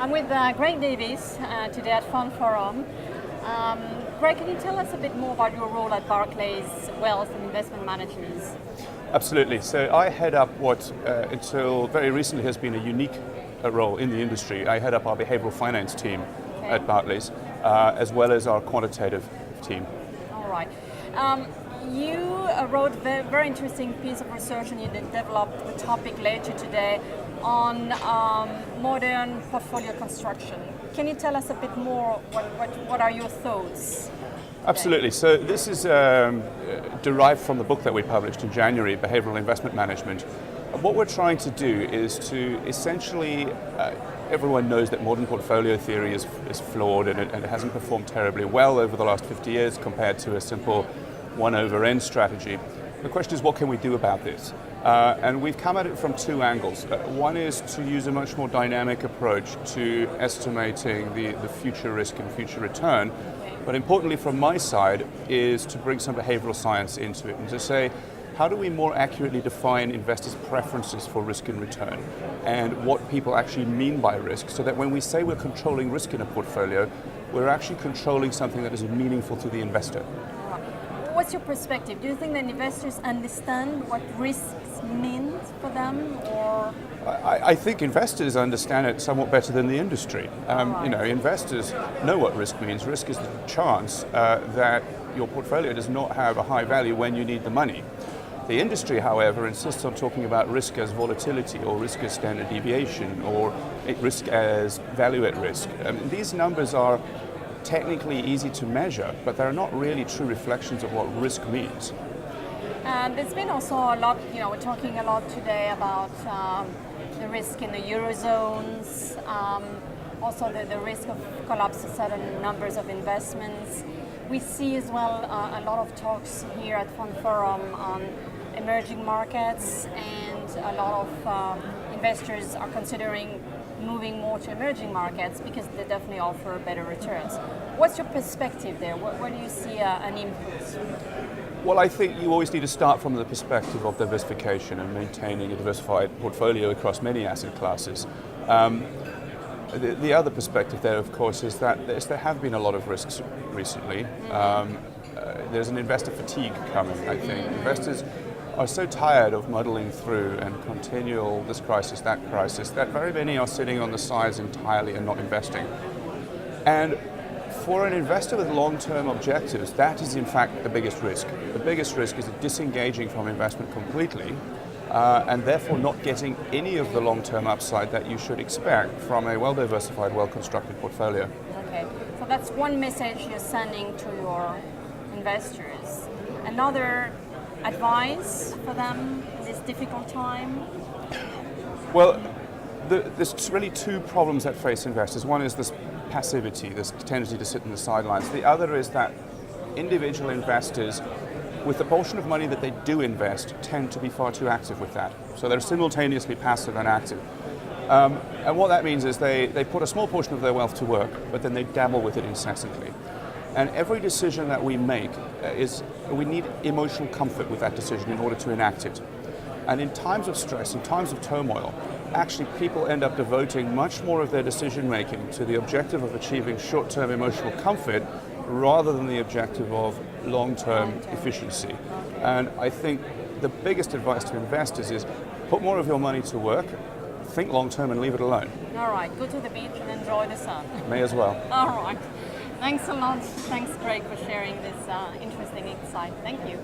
I'm with Greg Davies today at FundForum. Greg, can you tell us a bit more about your role at Barclays Wealth and Investment Managers? Absolutely. So I head up what until very recently has been a unique role in the industry. I head up our behavioural finance team at Barclays, as well as our quantitative team. All right. You wrote a very interesting piece of research, and you developed the topic later today on modern portfolio construction. Can you tell us a bit more? What are your thoughts? Absolutely. So this is derived from the book that we published in January, Behavioural Investment Management. What we're trying to do is to essentially, everyone knows that modern portfolio theory is flawed and it hasn't performed terribly well over the last 50 years compared to a simple 1/n strategy. The question is, what can we do about this? And we've come at it from two angles. One is to use a much more dynamic approach to estimating the future risk and future return. But importantly from my side is to bring some behavioral science into it and to say, how do we more accurately define investors' preferences for risk and return and what people actually mean by risk, so that when we say we're controlling risk in a portfolio, we're actually controlling something that is meaningful to the investor. What's your perspective? Do you think that investors understand what risks mean for them, or? I think investors understand it somewhat better than the industry. You know, investors know what risk means. Risk is the chance that your portfolio does not have a high value when you need the money. The industry, however, insists on talking about risk as volatility, or risk as standard deviation, or risk as value at risk. These numbers are technically easy to measure, but they're not really true reflections of what risk means. And there's been also a lot, we're talking a lot today about the risk in the Eurozones, also the risk of collapse of certain numbers of investments. We see as well a lot of talks here at FundForum on emerging markets, and a lot of investors are considering moving more to emerging markets because they definitely offer better returns. What's your perspective there? Where do you see an input? Well, I think you always need to start from the perspective of diversification and maintaining a diversified portfolio across many asset classes. The other perspective there, of course, is that there have been a lot of risks recently. There's an investor fatigue coming, I think. Investors are so tired of muddling through and continual this crisis, that crisis, that very many are sitting on the sides entirely and not investing. And for an investor with long-term objectives, that is in fact the biggest risk. The biggest risk is disengaging from investment completely and therefore not getting any of the long-term upside that you should expect from a well-diversified, well-constructed portfolio. Okay, so that's one message you're sending to your investors. Another advice for them in this difficult time? Well, there's really two problems that face investors. One is this passivity, this tendency to sit in the sidelines. The other is that individual investors, with the portion of money that they do invest, tend to be far too active with that. So they're simultaneously passive and active. And what that means is they put a small portion of their wealth to work, but then they dabble with it incessantly. And every decision that we make we need emotional comfort with that decision in order to enact it. And in times of stress, in times of turmoil, actually people end up devoting much more of their decision making to the objective of achieving short-term emotional comfort rather than the objective of long-term efficiency. And I think the biggest advice to investors is put more of your money to work, think long-term and leave it alone. All right, go to the beach and enjoy the sun. May as well. All right. Thanks a lot. Thanks, Greg, for sharing this interesting insight. Thank you.